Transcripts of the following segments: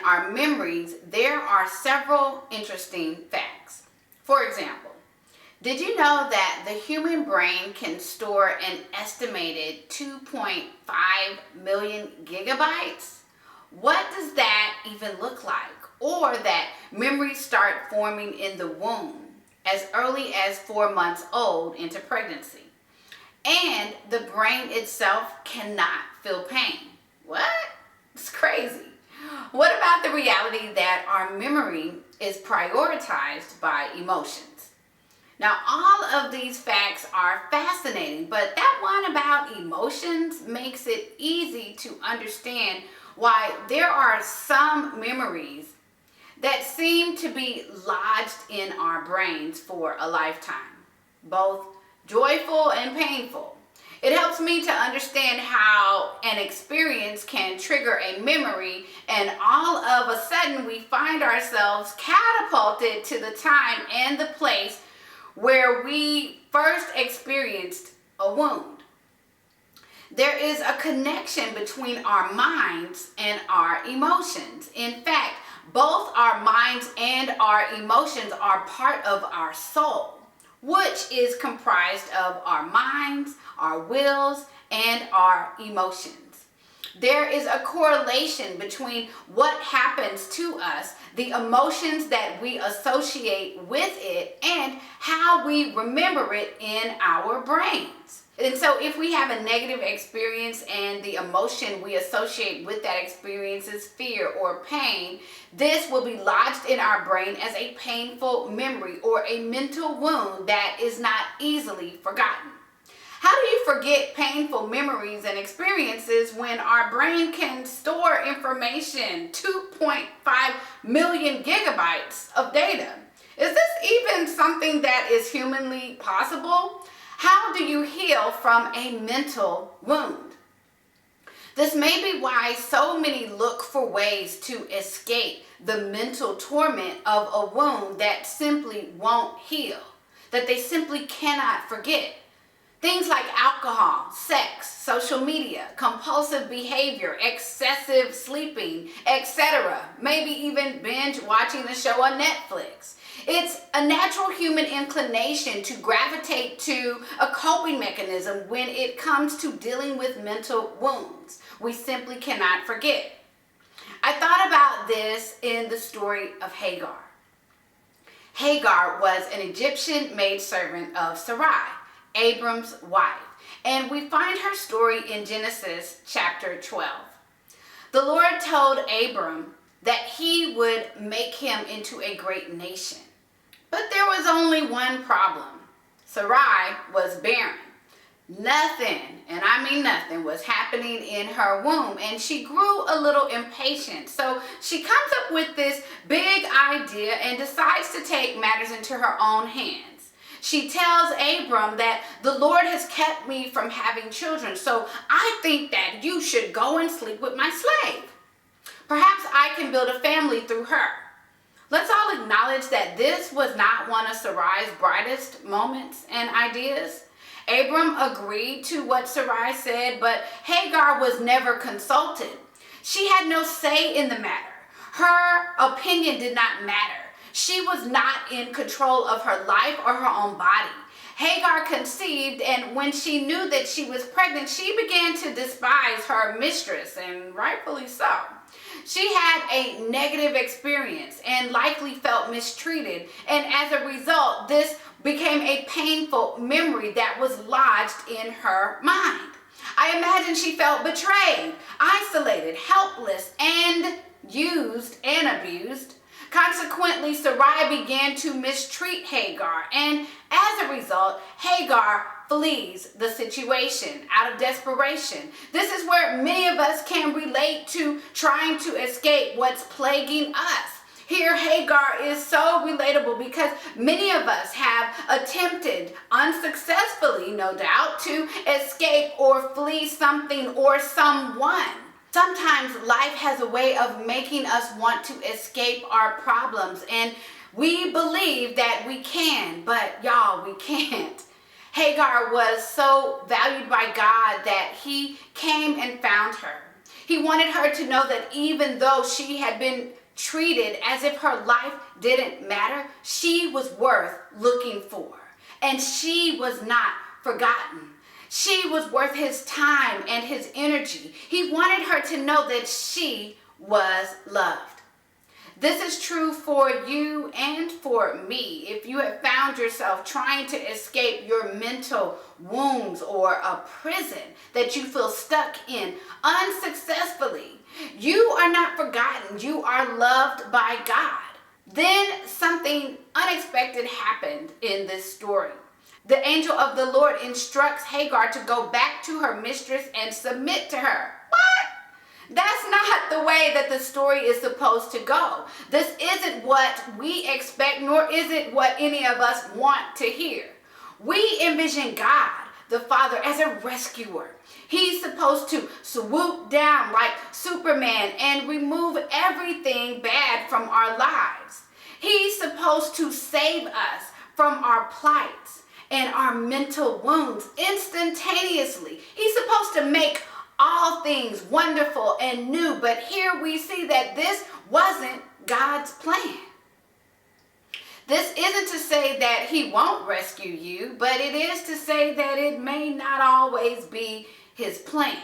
our memories, there are several interesting facts. For example, did you know that the human brain can store an estimated 2.5 million gigabytes? What does that even look like? Or that memories start forming in the womb as early as 4 months old into pregnancy. And the brain itself cannot feel pain. What? It's crazy. What about the reality that our memory is prioritized by emotions? Now, all of these facts are fascinating, but that one about emotions makes it easy to understand why there are some memories that seem to be lodged in our brains for a lifetime, both joyful and painful. It helps me to understand how an experience can trigger a memory, and all of a sudden we find ourselves catapulted to the time and the place where we first experienced a wound. There is a connection between our minds and our emotions. In fact, both our minds and our emotions are part of our soul, which is comprised of our minds, our wills, and our emotions. There is a correlation between what happens to us, the emotions that we associate with it, and how we remember it in our brains. And so if we have a negative experience and the emotion we associate with that experience is fear or pain, this will be lodged in our brain as a painful memory or a mental wound that is not easily forgotten. How do you forget painful memories and experiences when our brain can store information, 2.5 million gigabytes of data? Is this even something that is humanly possible? How do you heal from a mental wound? This may be why so many look for ways to escape the mental torment of a wound that simply won't heal, that they simply cannot forget. Things like alcohol, sex, social media, compulsive behavior, excessive sleeping, etc. Maybe even binge watching a show on Netflix. It's a natural human inclination to gravitate to a coping mechanism when it comes to dealing with mental wounds. We simply cannot forget. I thought about this in the story of Hagar. Hagar was an Egyptian maidservant of Sarai, Abram's wife, and we find her story in Genesis chapter 12. The Lord told Abram that he would make him into a great nation. But there was only one problem. Sarai was barren. Nothing, and I mean nothing, was happening in her womb, and she grew a little impatient. So she comes up with this big idea and decides to take matters into her own hands. She tells Abram that the Lord has kept me from having children, so I think that you should go and sleep with my slave. Perhaps I can build a family through her. Let's all acknowledge that this was not one of Sarai's brightest moments and ideas. Abram agreed to what Sarai said, but Hagar was never consulted. She had no say in the matter. Her opinion did not matter. She was not in control of her life or her own body. Hagar conceived, and when she knew that she was pregnant, she began to despise her mistress, and rightfully so. She had a negative experience and likely felt mistreated, and as a result, this became a painful memory that was lodged in her mind. I imagine she felt betrayed, isolated, helpless, and used and abused. Consequently, Sarai began to mistreat Hagar, and as a result, Hagar flees the situation out of desperation. This is where many of us can relate to trying to escape what's plaguing us. Here, Hagar is so relatable because many of us have attempted, unsuccessfully no doubt, to escape or flee something or someone. Sometimes life has a way of making us want to escape our problems, and we believe that we can, but y'all, we can't. Hagar was so valued by God that he came and found her. He wanted her to know that even though she had been treated as if her life didn't matter, she was worth looking for. And she was not forgotten. She was worth his time and his energy. He wanted her to know that she was loved. This is true for you and for me. If you have found yourself trying to escape your mental wounds or a prison that you feel stuck in unsuccessfully, you are not forgotten. You are loved by God. Then something unexpected happened in this story. The angel of the Lord instructs Hagar to go back to her mistress and submit to her. What? That's not the way that the story is supposed to go. This isn't what we expect, nor is it what any of us want to hear. We envision God, the Father, as a rescuer. He's supposed to swoop down like Superman and remove everything bad from our lives. He's supposed to save us from our plights and our mental wounds instantaneously. He's supposed to make all things wonderful and new, but here we see that this wasn't God's plan. This isn't to say that he won't rescue you, but it is to say that it may not always be his plan.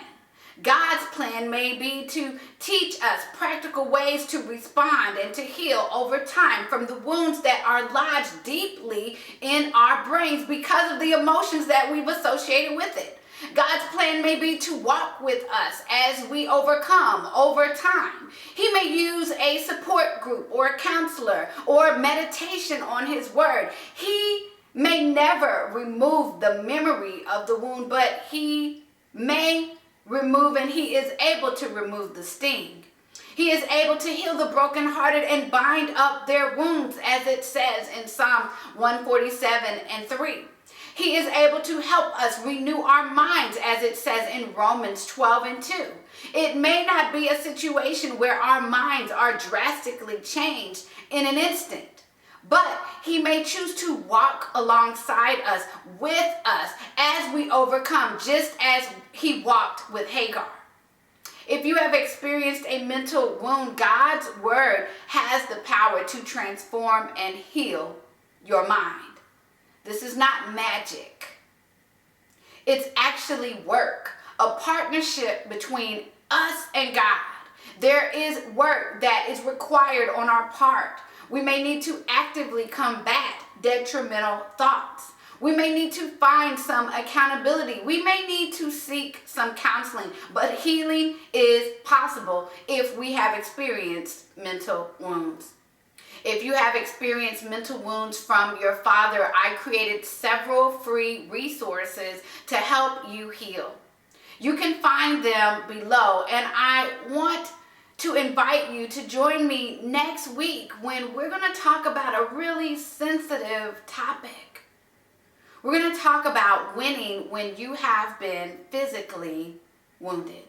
God's plan may be to teach us practical ways to respond and to heal over time from the wounds that are lodged deeply in our brains because of the emotions that we've associated with it. God's plan may be to walk with us as we overcome over time. He may use a support group or a counselor or meditation on his word. He may never remove the memory of the wound, but he may remove, and he is able to remove the sting. He is able to heal the brokenhearted and bind up their wounds, as it says in Psalm 147:3. He is able to help us renew our minds, as it says in Romans 12:2. It may not be a situation where our minds are drastically changed in an instant, but he may choose to walk alongside us, with us, as we overcome, just as he walked with Hagar. If you have experienced a mental wound, God's word has the power to transform and heal your mind. This is not magic. It's actually work, a partnership between us and God. There is work that is required on our part. We may need to actively combat detrimental thoughts. We may need to find some accountability. We may need to seek some counseling, but healing is possible if we have experienced mental wounds. If you have experienced mental wounds from your father, I created several free resources to help you heal. You can find them below, and I want to invite you to join me next week when we're going to talk about a really sensitive topic. We're going to talk about winning when you have been physically wounded.